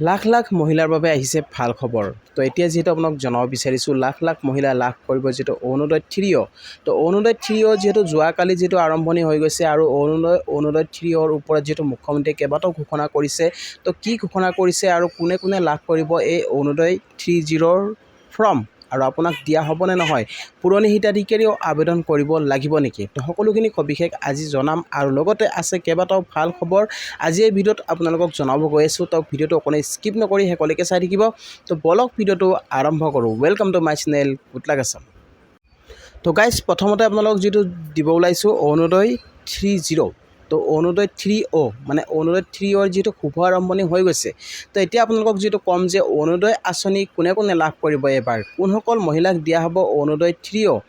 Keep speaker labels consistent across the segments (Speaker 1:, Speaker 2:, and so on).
Speaker 1: লাখ লাখ মহিলাৰ বাবে আহিছে ভাল খবৰ। তো এতিয়া যিহেতু আপোনাক জনাব বিচাৰিছোঁ লাখ লাখ মহিলা লাভ কৰিব যিটো অৰুণোদয় 3অ'। তো অৰুণোদয় 3অ' যিহেতু যোৱাকালি যিটো আৰম্ভণি হৈ গৈছে আৰু অৰুণোদয় 3অ'ৰ ওপৰত যিহেতু মুখ্যমন্ত্ৰীয়ে কেইবাটাও ঘোষণা কৰিছে। তো কি ঘোষণা কৰিছে আৰু কোনে কোনে লাভ কৰিব এই অৰুণোদয় 30ৰ ফৰ্ম, আৰু আপোনাক দিয়া হ'বনে নহয়, পুৰণি হিতাধিকাৰীও আবেদন কৰিব লাগিব নেকি? তো সকলোখিনি সবিশেষ আজি জনাম আৰু লগতে আছে কেইবাটাও ভাল খবৰ আজি এই ভিডিঅ'ত আপোনালোকক জনাব গৈ আছোঁ। তো ভিডিঅ'টো অকণমান স্কিপ নকৰি শেষলৈকে চাই থাকিব। তো বলক ভিডিঅ'টো আৰম্ভ কৰোঁ। Welcome to my channel good luck Assam. তো গাইজ প্ৰথমতে আপোনালোকক যিটো দিব ওলাইছোঁ অৰুণোদয় 30। তো অৰুণোদয় 3অ' মানে অৰুণোদয় 3অ'ৰ যিটো শুভ আৰম্ভণি হৈ গৈছে। তো এতিয়া আপোনালোকক যিটো ক'ম যে অৰুণোদয় আঁচনি কোনে কোনে লাভ কৰিব এবাৰ, কোনসকল মহিলাক দিয়া হ'ব অৰুণোদয় 3অ'।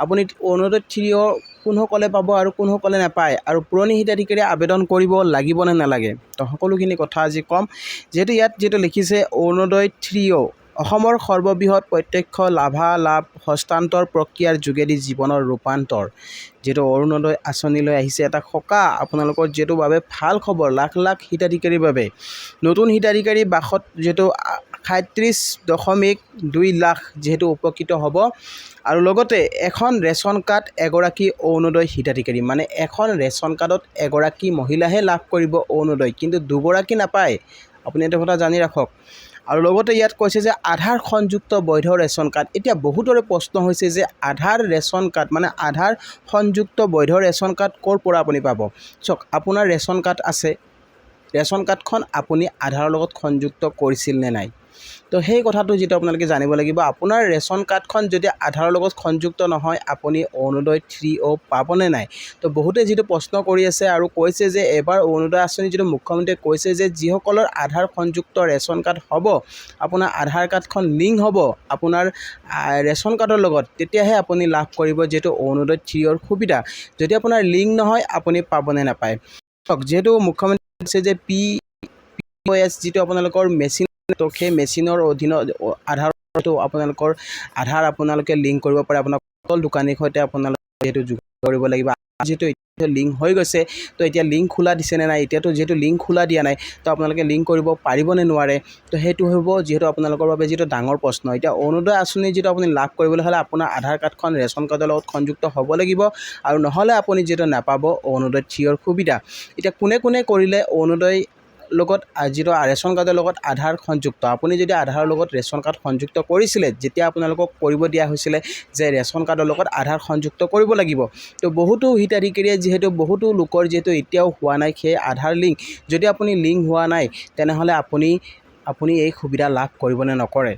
Speaker 1: আপুনি অৰুণোদয় 3অ' কোনসকলে পাব আৰু কোনসকলে নাপায়, আৰু পুৰণি হিতাধিকাৰীয়ে আবেদন কৰিব লাগিব নে নালাগে, তো সকলোখিনি কথা আজি ক'ম। যিহেতু ইয়াত যিটো লিখিছে অৰুণোদয় 3অ' অসমৰ সৰ্ববৃহৎ প্ৰত্যক্ষ লাভালাভ হস্তান্তৰ প্ৰক্ৰিয়াৰ যোগেদি জীৱনৰ ৰূপান্তৰ। যিহেতু অৰুণোদয় আঁচনিলৈ আহিছে এটা সকাহ আপোনালোকৰ যিহেতু বাবে ভাল খবৰ লাখ লাখ হিতাধিকাৰীৰ বাবে। নতুন হিতাধিকাৰী বাসত যিহেতু 37.2 লাখ যিহেতু উপকৃত হ'ব, আৰু লগতে এখন ৰেচন কাৰ্ড এগৰাকী অৰুণোদয় হিতাধিকাৰী, মানে এখন ৰেচন কাৰ্ডত এগৰাকী মহিলাহে লাভ কৰিব অৰুণোদয়, কিন্তু দুগৰাকী নাপায়। আপুনি এটা কথা জানি ৰাখক। আৰু লগতে ইয়াত কৈছে যে আধাৰ সংযুক্ত বৈধ ৰেচন কাৰ্ড। এতিয়া বহুতৰে প্ৰশ্ন হৈছে যে আধাৰ ৰেচন কাৰ্ড মানে আধাৰ সংযুক্ত বৈধ ৰেচন কাৰ্ড ক'ৰ পৰা আপুনি পাব। চাওক, আপোনাৰ ৰেচন কাৰ্ড আছে, ৰেচন কাৰ্ডখন আপুনি আধাৰৰ লগত সংযুক্ত কৰিছিল নে নাই, তো সেই কথাটো যিটো আপোনালোকে জানিব লাগিব। আপোনাৰ ৰেচন কাৰ্ডখন যদি আধাৰৰ লগত সংযুক্ত নহয় আপুনি অৰুণোদয় 3অ' পাবনে নাই। তো বহুতে যিটো প্ৰশ্ন কৰি আছে আৰু কৈছে যে এবাৰ অৰুণোদয় আঁচনি যিটো মুখ্যমন্ত্ৰীয়ে কৈছে যে যিসকলৰ আধাৰ সংযুক্ত ৰেচন কাৰ্ড হ'ব, আপোনাৰ আধাৰ কাৰ্ডখন লিংক হ'ব আপোনাৰ ৰেচন কাৰ্ডৰ লগত, তেতিয়াহে আপুনি লাভ কৰিব যিহেতু অৰুণোদয় 3অ'ৰ সুবিধা। যদি আপোনাৰ লিংক নহয় আপুনি পাবনে নাপায়। যিহেতু মুখ্যমন্ত্ৰীয়ে কৈছে যে POS যিটো আপোনালোকৰ মেচিন, তো সেই মেচিনৰ অধীনত আধাৰটো আপোনালোকৰ আধাৰ আপোনালোকে লিংক কৰিব পাৰে। আপোনাৰ সকলো দোকানীৰ সৈতে আপোনালোকে যিহেতু যোগাযোগ কৰিব লাগিব। যিহেতু এতিয়া লিংক হৈ গৈছে, তো এতিয়া লিংক খোলা দিছেনে নাই, এতিয়াতো যিহেতু লিংক খোলা দিয়া নাই, তো আপোনালোকে লিংক কৰিব পাৰিবনে নোৱাৰে, তো সেইটো হ'ব যিহেতু আপোনালোকৰ বাবে যিটো ডাঙৰ প্ৰশ্ন। এতিয়া অৰুণোদয় আঁচনি যিটো আপুনি লাভ কৰিবলৈ হ'লে আপোনাৰ আধাৰ কাৰ্ডখন ৰেচন কাৰ্ডৰ লগত সংযুক্ত হ'ব লাগিব, আৰু নহ'লে আপুনি যিটো নাপাব অৰুণোদয় 3অ'ৰ সুবিধা। এতিয়া কোনে কোনে কৰিলে অৰুণোদয় লগত যিটো ৰেচন কাৰ্ডৰ লগত আধাৰ সংযুক্ত, আপুনি যদি আধাৰৰ লগত ৰেচন কাৰ্ড সংযুক্ত কৰিছিলে, যেতিয়া আপোনালোকক কৰিব দিয়া হৈছিলে যে ৰেচন কাৰ্ডৰ লগত আধাৰ সংযুক্ত কৰিব লাগিব, তো বহুতো হিতাধিকাৰীয়ে যিহেতু বহুতো লোকৰ যিহেতু এতিয়াও হোৱা নাই সেই আধাৰ লিংক, যদি আপুনি লিংক হোৱা নাই তেনেহ'লে আপুনি এই সুবিধা লাভ কৰিবনে নকৰে।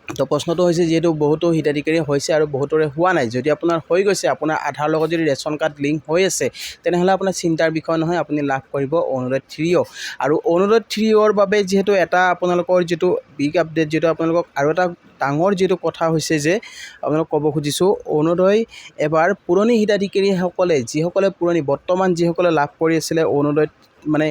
Speaker 1: তো প্ৰশ্নটো হৈছে যিহেতু বহুতো হিতাধিকাৰী হৈছে আৰু বহুতৰে হোৱা নাই। যদি আপোনাৰ হৈ গৈছে, আপোনাৰ আধাৰৰ লগত যদি ৰেচন কাৰ্ড লিংক হৈ আছে, তেনেহ'লে আপোনাৰ চিন্তাৰ বিষয় নহয়, আপুনি লাভ কৰিব অৰুণোদয় 3অ'। আৰু অৰুণোদয় 3অ'ৰ বাবে যিহেতু এটা আপোনালোকৰ যিটো বিগ আপডেট, যিটো আপোনালোকক আৰু এটা ডাঙৰ যিটো কথা হৈছে যে আপোনালোক ক'ব খুজিছোঁ, অৰুণোদয় এবাৰ পুৰণি হিতাধিকাৰীসকলে যিসকলে বৰ্তমান যিসকলে লাভ কৰি আছিলে অৰুণোদয় মানে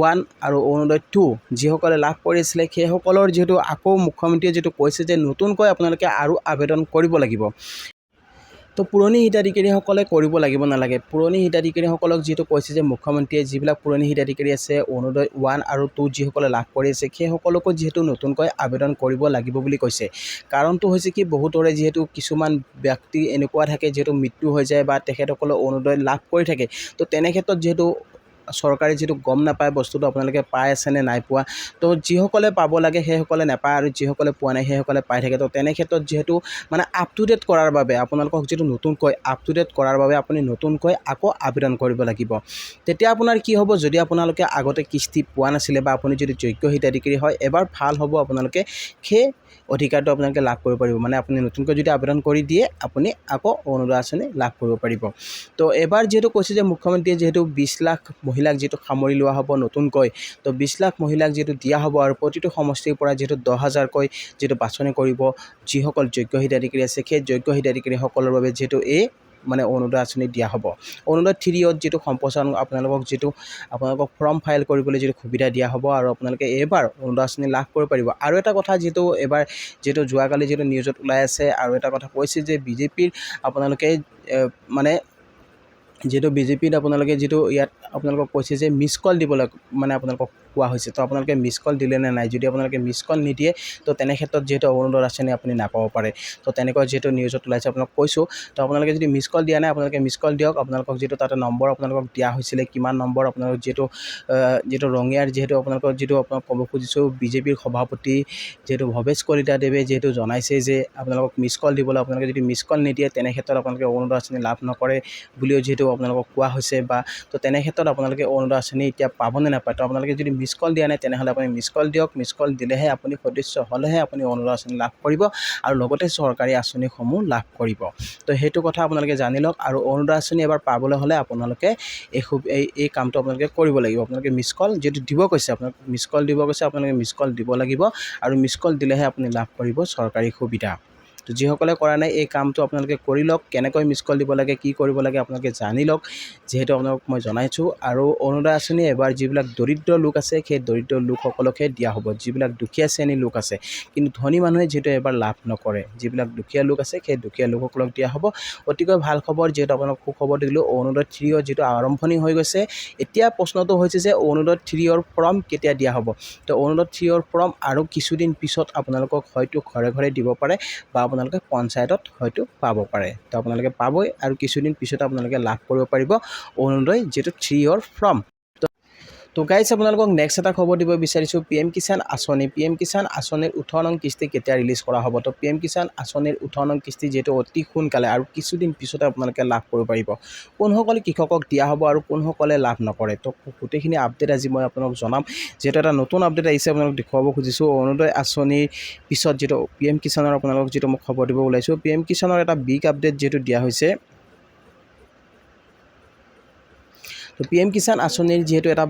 Speaker 1: 1 আৰু অৰুণোদয় 2 যিসকলে লাভ কৰি আছিলে, সেইসকলৰ যিহেতু আকৌ মুখ্যমন্ত্ৰীয়ে যিটো কৈছে যে নতুনকৈ আপোনালোকে আৰু আবেদন কৰিব লাগিব। তো পুৰণি হিতাধিকাৰীসকলে কৰিব লাগিব নালাগে। পুৰণি হিতাধিকাৰীসকলক যিহেতু কৈছে যে মুখ্যমন্ত্ৰীয়ে যিবিলাক পুৰণি হিতাধিকাৰী আছে অৰুণোদয় 1 আৰু 2 যিসকলে লাভ কৰি আছে, সেইসকলকো যিহেতু নতুনকৈ আবেদন কৰিব লাগিব বুলি কৈছে। কাৰণটো হৈছে কি, বহুতৰে যিহেতু কিছুমান ব্যক্তি এনেকুৱা থাকে যিহেতু মৃত্যু হৈ যায় বা তেখেতসকলে অৰুণোদয় লাভ কৰি থাকে, তো তেনে ক্ষেত্ৰত যিহেতু চৰকাৰে যিটো গম নাপায় বস্তুটো আপোনালোকে পাই আছে নে নাই পোৱা, তো যিসকলে পাব লাগে সেইসকলে নাপায় আৰু যিসকলে পোৱা নাই সেইসকলে পাই থাকে। তো তেনে ক্ষেত্ৰত যিহেতু মানে আপ টু ডেট কৰাৰ বাবে আপোনালোকক যিটো নতুনকৈ আপ টু ডেট কৰাৰ বাবে আপুনি নতুনকৈ আকৌ আবেদন কৰিব লাগিব। তেতিয়া আপোনাৰ কি হ'ব, যদি আপোনালোকে আগতে কিস্তি পোৱা নাছিলে বা আপুনি যদি যোগ্য হিতাধিকাৰী হয়, এবাৰ ভাল হ'ব আপোনালোকে সেই অধিকাৰটো আপোনালোকে লাভ কৰিব পাৰিব। মানে আপুনি নতুনকৈ যদি আবেদন কৰি দিয়ে আপুনি আকৌ অৰুণোদয় আঁচনি লাভ কৰিব পাৰিব। তো এবাৰ যিহেতু কৈছে যে মুখ্যমন্ত্ৰীয়ে যিহেতু 20 লাখ মহিলাক যিহেতু সামৰি লোৱা হ'ব নতুনকৈ, তো 20 লাখ মহিলাক যিহেতু দিয়া হ'ব আৰু প্ৰতিটো সমষ্টিৰ পৰা যিহেতু 10,000কৈ যিহেতু বাছনি কৰিব যিসকল যোগ্য হিতাধিকাৰী আছে, সেই যোগ্য হিতাধিকাৰীসকলৰ বাবে যিহেতু এই মানে অৰুণোদয় আঁচনি দিয়া হ'ব। অৰুণোদয় 3অ'ত যিটো সম্প্ৰচাৰণ আপোনালোকক ফৰ্ম ফাইল কৰিবলৈ যিটো সুবিধা দিয়া হ'ব, আৰু আপোনালোকে এইবাৰ অৰুণোদয় আঁচনি লাভ কৰিব পাৰিব। আৰু এটা কথা যিহেতু এবাৰ যিহেতু যোৱাকালি যিহেতু নিউজত ওলাই আছে, আৰু এটা কথা কৈছে যে বিজেপিৰ আপোনালোকে মানে যিহেতু বিজেপিত আপোনালোকে যিটো ইয়াত আপোনালোকক কৈছে যে মিছ কল দিবলৈ মানে আপোনালোকক কোৱা হৈছে, তো আপোনালোকে মিছ কল দিলে নে নাই? যদি আপোনালোকে মিছ কল নিদিয়ে তো তেনে ক্ষেত্ৰত যিহেতু অৰুণোদয় আঁচনি আপুনি নাপাব পাৰে। তো তেনেকৈ যিহেতু নিউজত ওলাইছে আপোনালোক কৈছোঁ, তো আপোনালোকে যদি মিছ কল দিয়া নাই আপোনালোকে মিছ কল দিয়ক। আপোনালোকক যিটো তাতে নম্বৰ আপোনালোকক দিয়া হৈছিলে, কিমান নম্বৰ আপোনালোক যিহেতু ৰঙিয়াৰ যিহেতু আপোনালোকক যিটো আপোনাক ক'ব খুজিছোঁ, বিজেপিৰ সভাপতি যিহেতু ভৱেশ কলিতাদেৱে যিহেতু জনাইছে যে আপোনালোকক মিছ কল দিবলৈ, আপোনালোকে যদি মিছ কল নিদিয়ে তেনে ক্ষেত্ৰত আপোনালোকে অৰুণোদয় আঁচনি লাভ নকৰে বুলিও যিহেতু আপোনালোকক কোৱা হৈছে, বা তো তেনে ক্ষেত্ৰত আপোনালোকে অৰুণোদয় আঁচনি এতিয়া পাবনে নাপায়। তো আপোনালোকে যদি মিছ কল দিয়া নাই তেনেহ'লে আপুনি মিছ কল দিয়ক। মিছ কল দিলেহে আপুনি সদস্য হ'লেহে আপুনি অৰুণোদয় আঁচনি লাভ কৰিব আৰু লগতে চৰকাৰী আঁচনিসমূহ লাভ কৰিব। তো সেইটো কথা আপোনালোকে জানি লওক। আৰু অৰুণোদয় আঁচনি এবাৰ পাবলৈ হ'লে আপোনালোকে এই কামটো আপোনালোকে কৰিব লাগিব। আপোনালোকে মিছ কল যিহেতু দিব কৈছে, আপোনাক মিছ কল দিব কৈছে, আপোনালোকে মিছ কল দিব লাগিব আৰু মিছ কল দিলেহে আপুনি লাভ কৰিব চৰকাৰী সুবিধা। তো যিসকলে কৰা নাই এই কামটো আপোনালোকে কৰি লওক। কেনেকৈ মিছ কল দিব লাগে, কি কৰিব লাগে আপোনালোকে জানি লওক, যিহেতু আপোনালোকক মই জনাইছোঁ। আৰু অৰুণোদয় আঁচনি এবাৰ যিবিলাক দৰিদ্ৰ লোক আছে সেই দৰিদ্ৰ লোকসকলকহে দিয়া হ'ব, যিবিলাক দুখীয়া শ্ৰেণীৰ লোক আছে। কিন্তু ধনী মানুহে যিহেতু এবাৰ লাভ নকৰে, যিবিলাক দুখীয়া লোক আছে সেই দুখীয়া লোকসকলক দিয়া হ'ব। অতিকৈ ভাল খবৰ, যিহেতু আপোনাক সুখবৰ দিলোঁ, অৰুণোদয় 3 যিটো আৰম্ভণি হৈ গৈছে। এতিয়া প্ৰশ্নটো হৈছে যে অৰুণোদয় 3 ফৰ্ম কেতিয়া দিয়া হ'ব। তো অৰুণোদয় 3 ফৰ্ম আৰু কিছুদিন পিছত আপোনালোকক হয়তো ঘৰে ঘৰে দিব পাৰে বা আপোনালোকে পঞ্চায়তত হয়তো পাব পাৰে। তো আপোনালোকে পাবই আৰু কিছুদিন পিছত আপোনালোকে লাভ কৰিব পাৰিব অৰুণোদয় যিটো 3 ফৰ্ম। তো গাইজ আপোনালোকক নেক্সট এটা খবৰ দিব বিচাৰিছোঁ, PM কিষাণ আঁচনি। PM কিষাণ আঁচনিৰ 18 নং কিস্তি কেতিয়া ৰিলিজ কৰা হ'ব। তো PM কিষাণ আঁচনিৰ 18 নং কিস্তি যিহেতু অতি সোনকালে আৰু কিছুদিন পিছতে আপোনালোকে লাভ কৰিব পাৰিব। কোনসকলে কৃষকক দিয়া হ'ব আৰু কোনসকলে লাভ নকৰে, তো গোটেইখিনি আপডেট আজি মই আপোনালোকক জনাম। যিহেতু এটা নতুন আপডেট আহিছে আপোনালোকক দেখুৱাব খুজিছোঁ। অৰুণোদয় আঁচনিৰ পিছত যিটো PM কিষাণৰ আপোনালোকক যিটো মই খবৰ দিব ওলাইছোঁ, PM কিষাণৰ এটা বিগ আপডেট যিহেতু দিয়া হৈছে। তো PM কিষাণ আঁচনিৰ যিহেতু এটা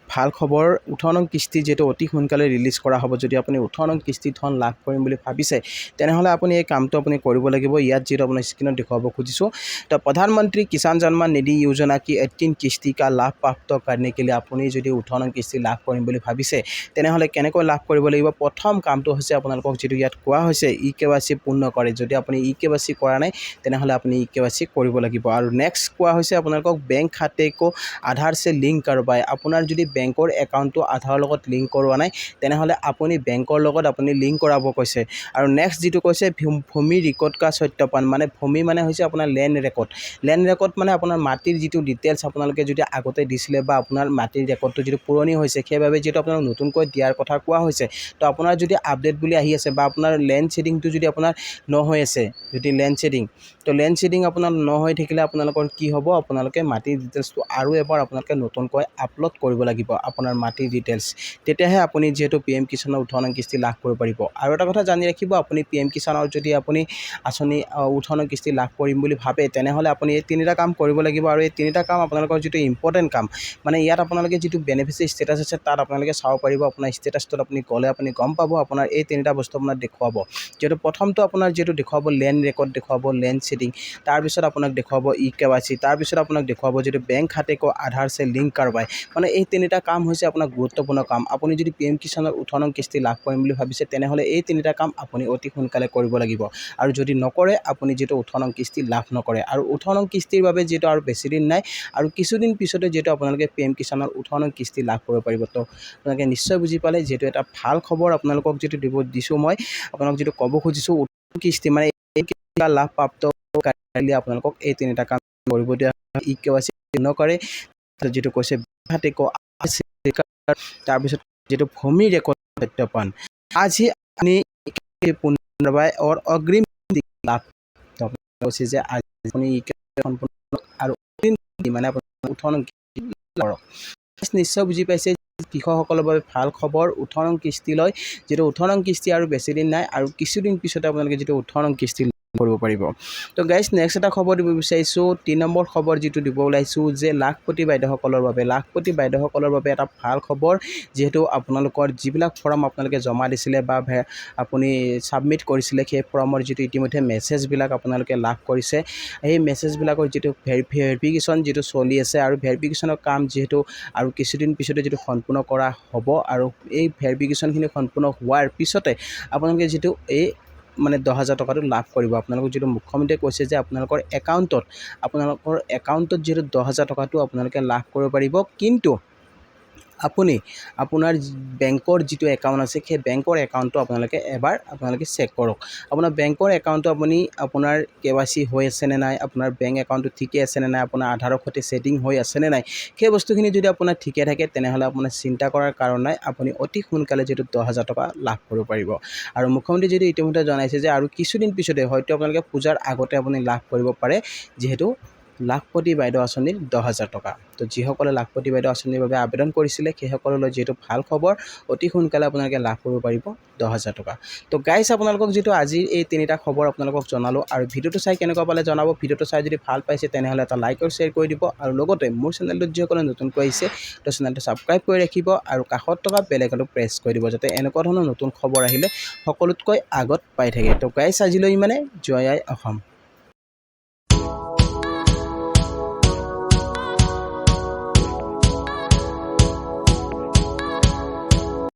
Speaker 1: ভাল খবৰ, 18 নং কিস্তি যিহেতু অতি সোনকালে ৰিলিজ কৰা হ'ব। যদি আপুনি 18 নং কিস্তি ধন লাভ কৰিম বুলি ভাবিছে তেনেহ'লে আপুনি এই কামটো আপুনি কৰিব লাগিব। ইয়াত যিহেতু আপোনাৰ স্ক্ৰীনত দেখুৱাব খুজিছোঁ, তো প্ৰধানমন্ত্ৰী কিষাণ সন্মান নিধি যোজনা কি 18 কিস্তি কা লাভ প্ৰাপ্ত करने के लिए আপুনি যদি 18 নং কিস্তি লাভ কৰিম বুলি ভাবিছে তেনেহ'লে কেনেকৈ লাভ কৰিব লাগিব। প্ৰথম কামটো হৈছে আপোনালোকক যিটো ইয়াত কোৱা হৈছে EKYC পূৰ্ণ কৰে। যদি আপুনি EKYC কৰা নাই তেনেহ'লে আপুনি EKYC কৰিব লাগিব। আৰু নেক্সট কোৱা হৈছে আপোনালোকক বেংক খাতেকো আধাৰ সে লিংক কৰবাই। আপোনাৰ যদি বেংকৰ একাউণ্টটো আধাৰৰ লগত লিংক কৰোৱা নাই তেনেহ'লে আপুনি বেংকৰ লগত আপুনি লিংক কৰাব কৈছে। আৰু নেক্সট যিটো কৈছে ভূমি ৰেকৰ্ড কা সত্যাপন, মানে ভূমি মানে হৈছে আপোনাৰ লেণ্ড ৰেকৰ্ড। লেণ্ড ৰেকৰ্ড মানে আপোনাৰ মাটিৰ যিটো ডিটেইলছ আপোনালোকে যদি আগতে দিছিলে বা আপোনাৰ মাটিৰ ৰেকৰ্ডটো যিটো পুৰণি হৈছে সেইবাবে যিহেতু আপোনাক নতুনকৈ দিয়াৰ কথা কোৱা হৈছে। তো আপোনাৰ যদি আপডেট বুলি আহি আছে বা আপোনাৰ লেণ্ড ছেডিংটো যদি আপোনাৰ হৈ আছে, যদি লেণ্ড ছেডিং, তো লেণ্ড ছেডিং আপোনাৰ হৈ থাকিলে আপোনালোকৰ কি হ'ব, আপোনালোকে মাটিৰ ডিটেইলছটো আৰু এবাৰ আপোনালোকে নতুনকৈ আপলোড কৰিব লাগিব আপোনাৰ মাটিৰ ডিটেইলছ। তেতিয়াহে আপুনি যিহেতু PM কিষাণৰ 18 নং কিস্তি লাভ কৰিব পাৰিব। আৰু এটা কথা জানি ৰাখিব, আপুনি PM কিষাণৰ যদি আপুনি আঁচনি 18 নং কিস্তি লাভ কৰিম বুলি ভাবে তেনেহ'লে আপুনি এই 3টা কাম কৰিব লাগিব। আৰু এই 3টা কাম আপোনালোকৰ যিটো ইম্পৰ্টেণ্ট কাম, মানে ইয়াত আপোনালোকে যিটো বেনিফিচিয়াৰী ষ্টেটাছ আছে তাত আপোনালোকে চাব পাৰিব। আপোনাৰ ষ্টেটাছটোত আপুনি গ'লে আপুনি গম পাব আপোনাৰ এই 3টা বস্তু আপোনাক দেখুৱাব। যিহেতু প্ৰথমটো আপোনাৰ যিহেতু দেখুৱাব লেণ্ড ৰেকৰ্ড, দেখুৱাব লেণ্ড ছেডিং, তাৰপিছত আপোনাক দেখুৱাব EKYC, তাৰপিছত আপোনাক দেখুৱাব যিটো বেংক খাতেকো আধাৰ সে লিংক কৰবাই। মানে এই 3টা কাম হৈছে আপোনাৰ গুৰুত্বপূৰ্ণ কাম। আপুনি যদি PM কিষাণৰ 18 নং কিস্তি লাভ কৰিম বুলি ভাবিছে তেনেহ'লে এই 3টা কাম আপুনি অতি সোনকালে কৰিব লাগিব। আৰু যদি নকৰে আপুনি যিহেতু 18 নং কিস্তি লাভ নকৰে। আৰু 18 নং কিস্তিৰ বাবে যিহেতু আৰু বেছিদিন নাই আৰু কিছুদিন পিছতে যিহেতু আপোনালোকে PM কিষাণৰ 18 নং কিস্তি লাভ কৰিব পাৰিব। তো আপোনালোকে নিশ্চয় বুজি পালে, যিহেতু এটা ভাল খবৰ আপোনালোকক যিটো দিছোঁ মই আপোনাক যিটো ক'ব খুজিছোঁ, 18 কিস্তি মানে এই কিস্তি লাভ প্ৰাপ্ত কৰিলে আপোনালোকক এই 3টা কাম কৰিব দিয়া। EKYC নকৰে, যিটো কৈছে খাতেকো, তাৰপিছত যিটো ভূমি ৰেকৰ্ড সত্যাপন, আজি আপুনি পুনৰবাৰ অগ্ৰিম লাভ কৈছে যে আপুনি আৰু মানে 18 নং কৰক। নিশ্চয় বুজি পাইছে, কৃষকসকলৰ বাবে ভাল খবৰ। 18 নং কিস্তি লয়, যিটো 18 নং কিস্তি আৰু বেছিদিন নাই আৰু কিছুদিন পিছতে আপোনালোকে যিটো 18 নং কিস্তি কৰিব পাৰিব। তো গাইজ নেক্সট এটা খবৰ দিব বিচাৰিছোঁ, 3 নম্বৰ খবৰ যিটো দিব ওলাইছোঁ যে লাখপতি বাইদেউসকলৰ বাবে এটা ভাল খবৰ। যিহেতু আপোনালোকৰ যিবিলাক ফৰ্ম আপোনালোকে জমা দিছিলে বা আপুনি ছাবমিট কৰিছিলে সেই ফৰ্মৰ যিটো ইতিমধ্যে মেছেজবিলাক আপোনালোকে লাভ কৰিছে, সেই মেছেজবিলাকৰ যিটো ভেৰিফিকেশ্যন যিটো চলি আছে আৰু ভেৰিফিকেশ্যনৰ কাম যিহেতু আৰু কিছুদিন পিছতে যিটো সম্পূৰ্ণ কৰা হ'ব। আৰু এই ভেৰিফিকেশ্যনখিনি সম্পূৰ্ণ হোৱাৰ পিছতে আপোনালোকে যিটো এই মানে 10,000 টকাটো লাভ কৰিব। আপোনালোকক যিটো মুখ্যমন্ত্ৰীয়ে কৈছে যে আপোনালোকৰ একাউণ্টত যিহেতু 10,000 টকাটো আপোনালোকে লাভ কৰিব পাৰিব, কিন্তু আপুনি আপোনাৰ বেংকৰ যিটো একাউণ্ট আছে সেই বেংকৰ একাউণ্টটো আপোনালোকে চেক কৰক। আপোনাৰ বেংকৰ একাউণ্টটো আপোনাৰ KYC হৈ আছেনে নাই, আপোনাৰ বেংক একাউণ্টটো ঠিকে আছেনে নাই, আপোনাৰ আধাৰৰ সৈতে ছেটিং হৈ আছেনে নাই, সেই বস্তুখিনি যদি আপোনাৰ ঠিকে থাকে তেনেহ'লে আপোনাৰ চিন্তা কৰাৰ কাৰণ নাই, আপুনি অতি সোনকালে যিহেতু 10,000 টকা লাভ কৰিব পাৰিব। আৰু মুখ্যমন্ত্ৰী যিটো ইতিমধ্যে জনাইছে যে আৰু কিছুদিন পিছতে হয়তো আপোনালোকে পূজাৰ আগতে আপুনি লাভ কৰিব পাৰে, যিহেতু লাখপতি বাইদেউ আঁচনিৰ 10,000 টকা। তো যিসকলে লাখপতি বাইদেউ আঁচনিৰ বাবে আবেদন কৰিছিলে সেইসকললৈ যিহেতু ভাল খবৰ, অতি সোনকালে আপোনালোকে লাভ কৰিব পাৰিব 10,000 টকা। তো গাইজ, আপোনালোকক যিটো আজিৰ এই 3টা খবৰ আপোনালোকক জনালোঁ, আৰু ভিডিঅ'টো চাই কেনেকুৱা পালে জনাব। ভিডিঅ'টো চাই যদি ভাল পাইছে তেনেহ'লে এটা লাইক আৰু শ্বেয়াৰ কৰি দিব, আৰু লগতে মোৰ চেনেলটোত যিসকলে নতুনকৈ আহিছে তো চেনেলটো ছাবস্ক্ৰাইব কৰি ৰাখিব, আৰু কাষত থকা বেল আইকনটো প্ৰেছ কৰি দিব, যাতে এনেকুৱা ধৰণৰ নতুন খবৰ আহিলে সকলোতকৈ আগত পাই থাকে। তো গাইজ, আজিলৈ ইমানে। জয় আই অসম।